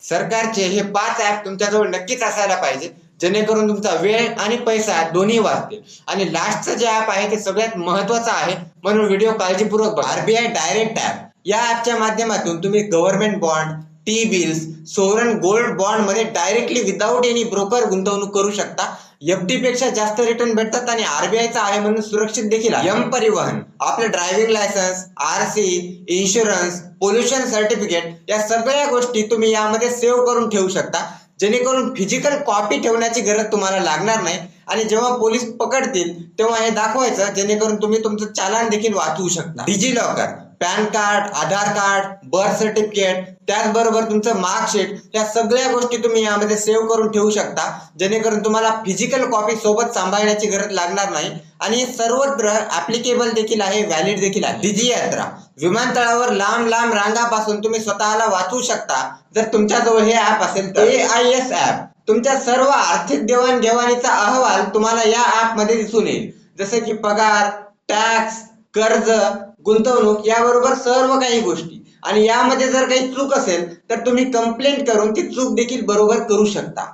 सरकारचे हे 5 ऍप तुमच्याजवळ नक्कीच असायला पाहिजे, जेणेकरून तुमचा वेळ आणि पैसा दोन्ही वाचतील. आणि लास्टचं जे ऍप आहे ते सगळ्यात महत्वाचं आहे, म्हणून व्हिडिओ काळजीपूर्वक बघा. आरबीआय डायरेक्ट ऍप या ऍपच्या माध्यमातून तुम्ही government bond, T bills, sovereign gold bond मध्ये डायरेक्टली विदाऊट एनी ब्रोकर गुंतवणूक करू शकता. एफडी पेक्षा जास्त रिटर्न भेटतात आणि आरबीआयचा आहे म्हणून सुरक्षित देखील आहे. एम परिवहन, आपलं driving licence, RC, insurance, pollution certificate या सगळ्या गोष्टी तुम्ही यामध्ये सेव्ह करून ठेवू शकता, जेणेकरून फिजिकल कॉपी ठेवण्याची गरज तुम्हाला लागणार नाही. आणि जेव्हा पोलीस पकडतील तेव्हा हे दाखवायचं, जेणेकरून तुम्ही तुमचं चालान देखील वाचवू शकता. डिजी लॉकर, पॅन कार्ड, आधार कार्ड, बर्थ सर्टिफिकेट, त्याचबरोबर तुमचं मार्कशीट, या सगळ्या गोष्टी तुम्ही यामध्ये सेव्ह करून ठेवू शकता, जेणेकरून तुम्हाला फिजिकल कॉपी सोबत सांभाळण्याची गरज लागणार नाही. आणि सर्वत्र ऍप्लिकेबल देखील आहे, व्हॅलिड देखील आहे. डिजी यात्रा, विमानतळावर लांब लांब रांगापासून तुम्ही स्वतःला वाचवू शकता जर तुमच्याजवळ हे ऍप असेल तर. AIS ऍप, तुमच्या सर्व आर्थिक देवाणघेवाणीचा अहवाल तुम्हाला या ऍप मध्ये दिसून येईल, जसे की पगार, टॅक्स, कर्ज, गुंतवणूक याबरोबर सर्व काही गोष्टी. आणि यामध्ये जर काही चूक असेल तर तुम्ही कंप्लेंट करून ती चूक देखील बरोबर करू शकता.